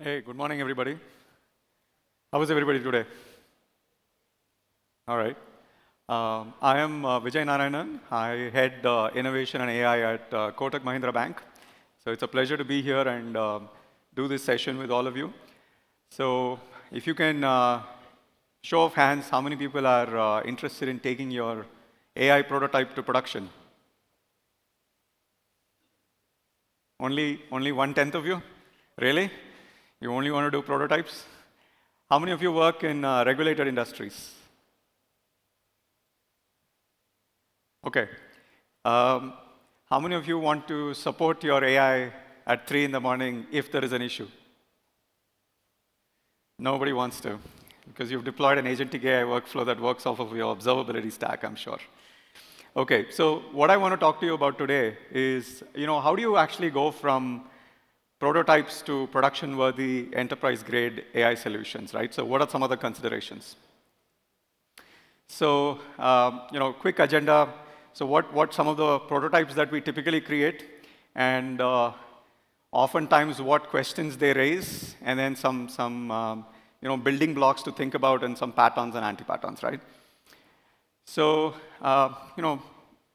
Hey, good morning, everybody. How is everybody today? All right. I am Vijay Narayanan. I head Innovation and AI at Kotak Mahindra Bank. So it's a pleasure to be here and do this session with all of you. So if you can show of hands, how many people are interested in taking your AI prototype to production? Only 1/10 of you? Really? You only want to do prototypes? How many of you work in regulated industries? Okay. How many of you want to support your AI at 3 in the morning if there is an issue? Nobody wants to, because you've deployed an agentic AI workflow that works off of your observability stack, I'm sure. Okay, so what I want to talk to you about today is, how do you actually go from prototypes to production-worthy, enterprise-grade AI solutions, right? So what are some of the considerations? So, quick agenda. So what some of the prototypes that we typically create, and oftentimes what questions they raise, and then some building blocks to think about and some patterns and anti-patterns, right? So,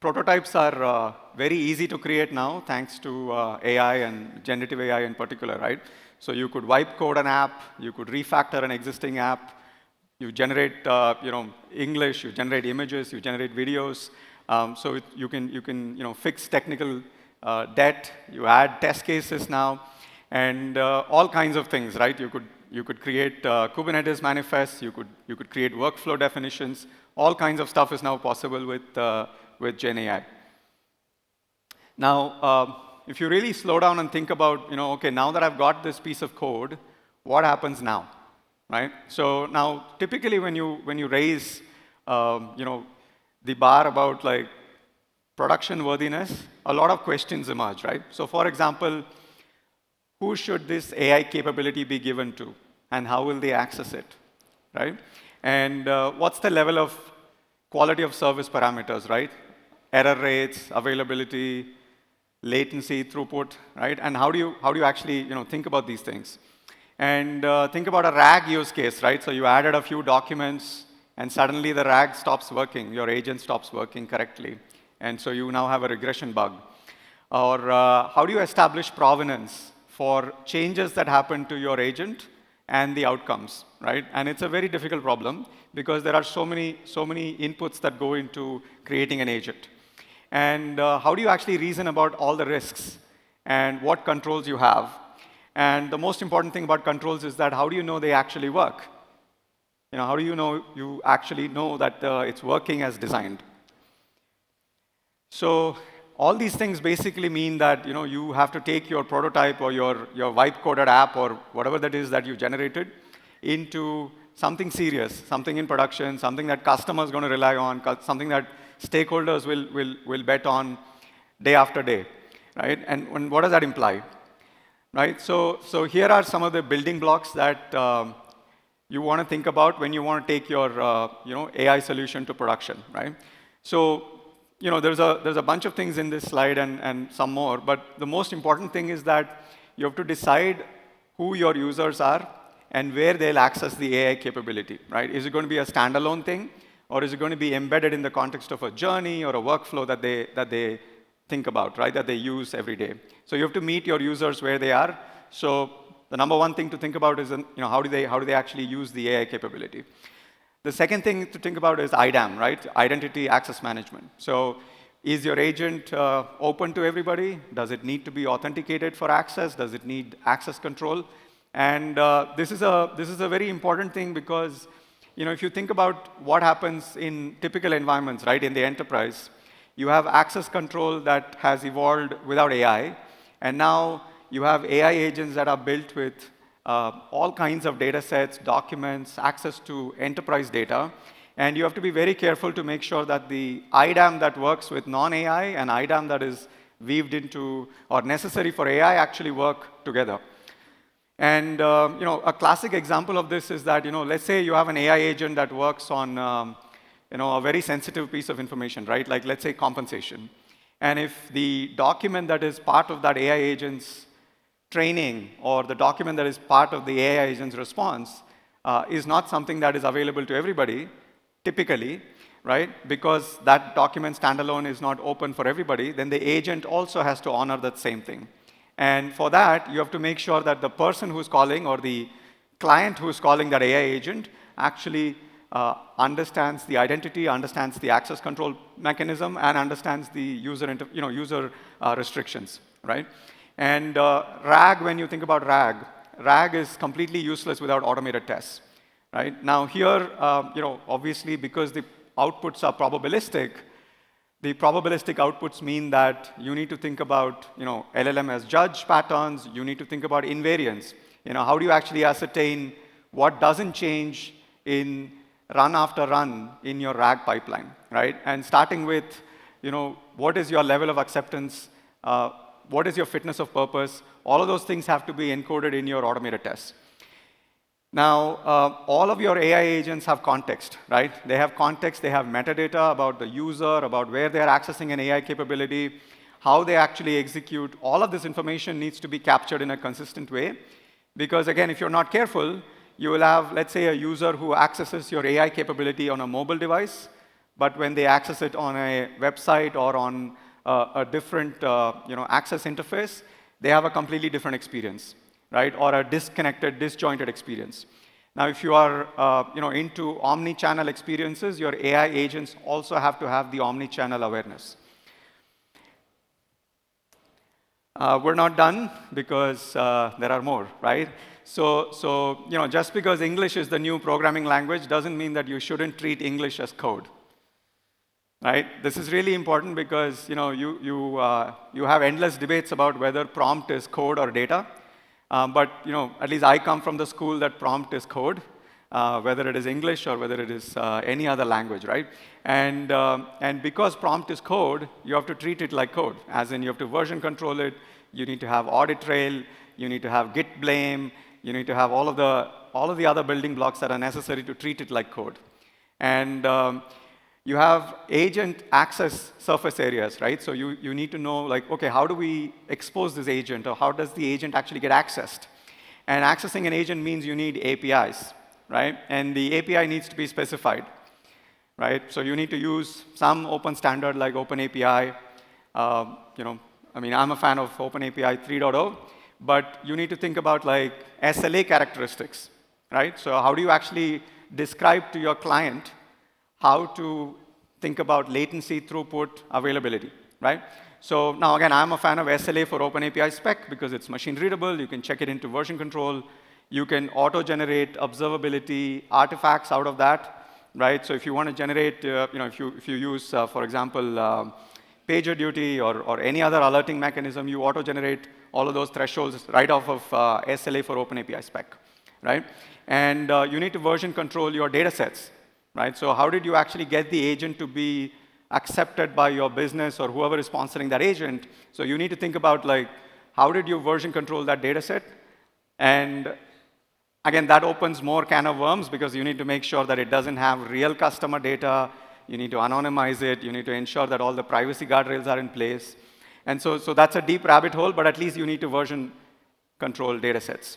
prototypes are very easy to create now, thanks to AI and generative AI in particular, right? So you could wipe code an app, you could refactor an existing app, you generate, English, you generate images, you generate videos. So you can fix technical debt. You add test cases now, and all kinds of things, right? You could create Kubernetes manifests. You could create workflow definitions. All kinds of stuff is now possible with Gen AI. Now, if you really slow down and think about, okay, now that I've got this piece of code, what happens now, right? So now, typically, when you raise, the bar about like production worthiness, a lot of questions emerge, right? So, for example, who should this AI capability be given to, and how will they access it, right? And what's the level of quality of service parameters, right? Error rates, availability, latency, throughput, right? And how do you actually think about these things? And think about a RAG use case, right? So you added a few documents, and suddenly the RAG stops working. Your agent stops working correctly, and so you now have a regression bug. Or how do you establish provenance for changes that happen to your agent and the outcomes, right? And it's a very difficult problem because there are so many inputs that go into creating an agent. And how do you actually reason about all the risks and what controls you have? And the most important thing about controls is that how do you know they actually work? How do you actually know that it's working as designed? So all these things basically mean that you have to take your prototype or your wipe-coded app or whatever that is that you generated into something serious, something in production, something that customers are going to rely on, something that stakeholders will bet on day after day, right? And what does that imply, right? So here are some of the building blocks that you want to think about when you want to take your AI solution to production, right? So there's a bunch of things in this slide and some more, but the most important thing is that you have to decide who your users are and where they'll access the AI capability, right? Is it going to be a standalone thing, or is it going to be embedded in the context of a journey or a workflow that they think about, right? That they use every day. So you have to meet your users where they are. So the number one thing to think about is how do they actually use the AI capability? The second thing to think about is IDAM, right? Identity Access Management. So is your agent open to everybody? Does it need to be authenticated for access? Does it need access control? And this is a very important thing because if you think about what happens in typical environments, right, in the enterprise, you have access control that has evolved without AI, and now you have AI agents that are built with all kinds of data sets, documents, access to enterprise data, and you have to be very careful to make sure that the IDAM that works with non-AI and IDAM that is weaved into or necessary for AI actually work together. And a classic example of this is that let's say you have an AI agent that works on a very sensitive piece of information, right? Like let's say compensation. And if the document that is part of that AI agent's training or the document that is part of the AI agent's response is not something that is available to everybody, typically, right? Because that document standalone is not open for everybody, then the agent also has to honor that same thing. And for that, you have to make sure that the person who's calling or the client who's calling that AI agent actually understands the identity, understands the access control mechanism, and understands the user restrictions, right? And RAG, when you think about RAG is completely useless without automated tests, right? Now here, obviously because the outputs are probabilistic, the probabilistic outputs mean that you need to think about, LLM as judge patterns. You need to think about invariance. How do you actually ascertain what doesn't change in run after run in your RAG pipeline, right? And starting with, what is your level of acceptance? What is your fitness of purpose? All of those things have to be encoded in your automated tests. Now, all of your AI agents have context, right? They have context, they have metadata about the user, about where they're accessing an AI capability, how they actually execute. All of this information needs to be captured in a consistent way. Because again, if you're not careful, you will have, let's say, a user who accesses your AI capability on a mobile device, but when they access it on a website or on a different access interface, they have a completely different experience, right? Or a disconnected, disjointed experience. Now, if you are into omni-channel experiences, your AI agents also have to have the omni-channel awareness. We're not done because there are more, right? So just because English is the new programming language doesn't mean that you shouldn't treat English as code, right? This is really important because you have endless debates about whether prompt is code or data. But at least I come from the school that prompt is code, whether it is English or whether it is any other language, right? And because prompt is code, you have to treat it like code, as in you have to version control it. You need to have audit trail. You need to have Git blame. You need to have all of the other building blocks that are necessary to treat it like code. And you have agent access surface areas, right? So you need to know, like, okay, how do we expose this agent, or how does the agent actually get accessed? And accessing an agent means you need APIs, right? And the API needs to be specified, right? So you need to use some open standard like OpenAPI. I'm a fan of OpenAPI 3.0, but you need to think about like SLA characteristics, right? So how do you actually describe to your client how to think about latency, throughput, availability, right? So now, again, I'm a fan of SLA for OpenAPI spec because it's machine readable. You can check it into version control. You can auto-generate observability artifacts out of that, right? So if you want to generate, if you use, for example, PagerDuty or any other alerting mechanism, you auto-generate all of those thresholds right off of SLA for OpenAPI spec, right? And you need to version control your data sets, right? So how did you actually get the agent to be accepted by your business or whoever is sponsoring that agent? So you need to think about, like, how did you version control that data set? And again, that opens more can of worms because you need to make sure that it doesn't have real customer data. You need to anonymize it. You need to ensure that all the privacy guardrails are in place. And so that's a deep rabbit hole, but at least you need to version control data sets.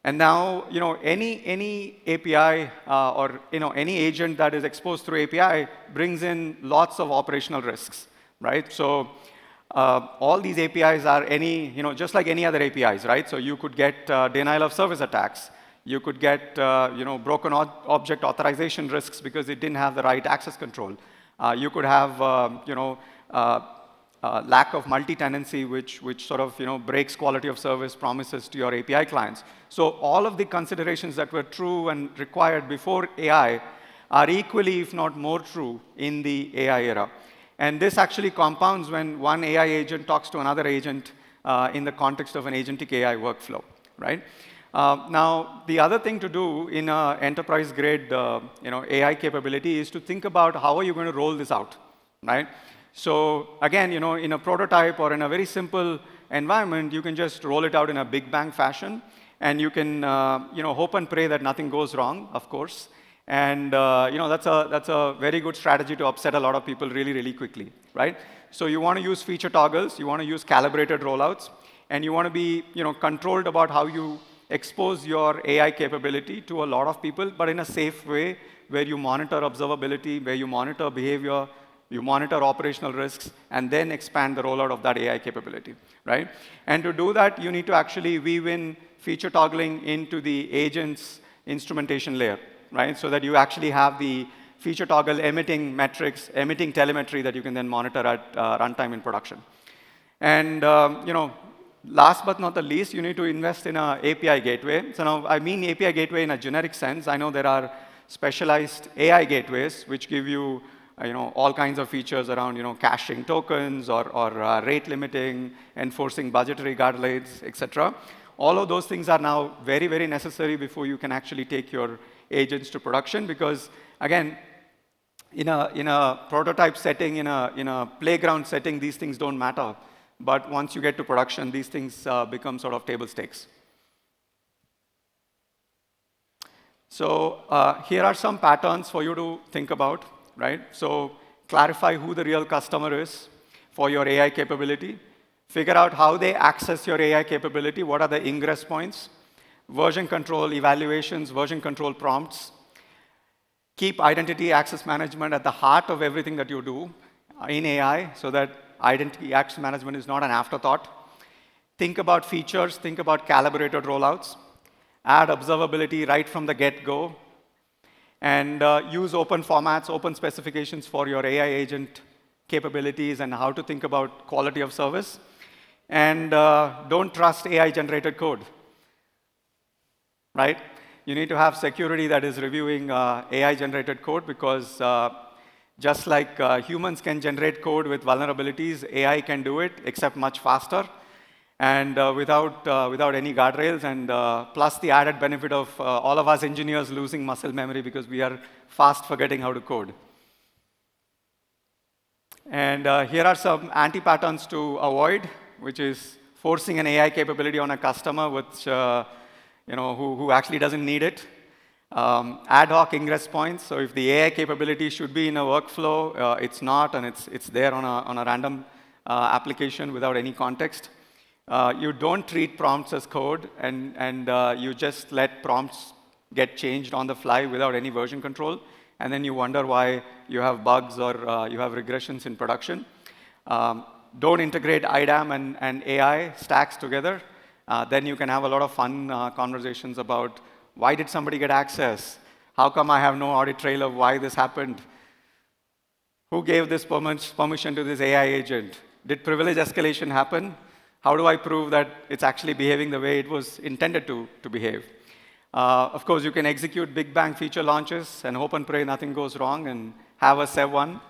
And now, any API or any agent that is exposed through API brings in lots of operational risks, right? So all these APIs are just like any other APIs, right? So you could get denial of service attacks. You could get broken object authorization risks because it didn't have the right access control. You could have lack of multi-tenancy, which sort of breaks quality of service promises to your API clients. So all of the considerations that were true and required before AI are equally, if not more, true in the AI era. And this actually compounds when one AI agent talks to another agent in the context of an agentic AI workflow, right? Now, the other thing to do in an enterprise-grade AI capability is to think about how are you going to roll this out, right? So again, in a prototype or in a very simple environment, you can just roll it out in a big bang fashion, and you can hope and pray that nothing goes wrong, of course. And that's a very good strategy to upset a lot of people really, really quickly, right? So you want to use feature toggles. You want to use calibrated rollouts. and you want to be controlled about how you expose your AI capability to a lot of people, but in a safe way, where you monitor observability, where you monitor behavior, you monitor operational risks, and then expand the rollout of that AI capability, right? And to do that, you need to actually weave in feature toggling into the agent's instrumentation layer, right? So that you actually have the feature toggle emitting metrics, emitting telemetry that you can then monitor at runtime in production. And last but not the least, you need to invest in an API gateway. So now I mean API gateway in a generic sense. I know there are specialized AI gateways which give you all kinds of features around caching tokens or rate limiting, enforcing budgetary guardrails, etc. All of those things are now very, very necessary before you can actually take your agents to production, because again, in a prototype setting, in a playground setting, these things don't matter. But once you get to production, these things become sort of table stakes. So here are some patterns for you to think about, right? So clarify who the real customer is for your AI capability. Figure out how they access your AI capability. What are the ingress points? Version control evaluations, version control prompts. Keep identity access management at the heart of everything that you do in AI, so that identity access management is not an afterthought. Think about features, think about calibrated rollouts. Add observability right from the get-go. And use open formats, open specifications for your AI agent capabilities and how to think about quality of service. And don't trust AI-generated code, right? You need to have security that is reviewing AI-generated code, because just like humans can generate code with vulnerabilities, AI can do it, except much faster, and without any guardrails, and plus the added benefit of all of us engineers losing muscle memory because we are fast forgetting how to code. And here are some anti-patterns to avoid, which is forcing an AI capability on a customer which who actually doesn't need it. Ad hoc ingress points. So if the AI capability should be in a workflow, it's not, and it's there on a random application without any context. You don't treat prompts as code, and you just let prompts get changed on the fly without any version control, and then you wonder why you have bugs or you have regressions in production. Don't integrate IDAM and AI stacks together. Then you can have a lot of fun conversations about why did somebody get access? How come I have no audit trail of why this happened? Who gave this permission to this AI agent? Did privilege escalation happen? How do I prove that it's actually behaving the way it was intended to behave? Of course, you can execute big bang feature launches and hope and pray nothing goes wrong and have a Sev 1.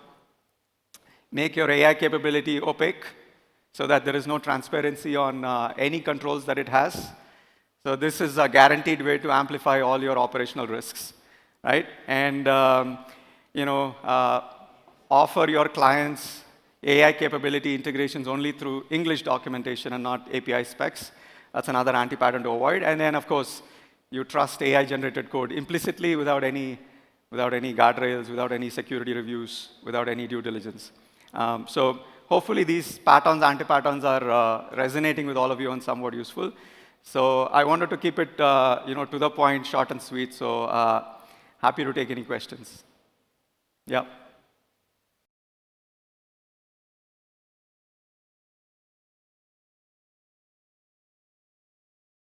Make your AI capability opaque so that there is no transparency on any controls that it has. So this is a guaranteed way to amplify all your operational risks, right? And offer your clients AI capability integrations only through English documentation and not API specs. That's another anti-pattern to avoid. And then, of course, you trust AI-generated code implicitly without any guardrails, without any security reviews, without any due diligence. So hopefully these patterns, anti-patterns are resonating with all of you and somewhat useful. So I wanted to keep it to the point, short and sweet. So happy to take any questions. Yeah.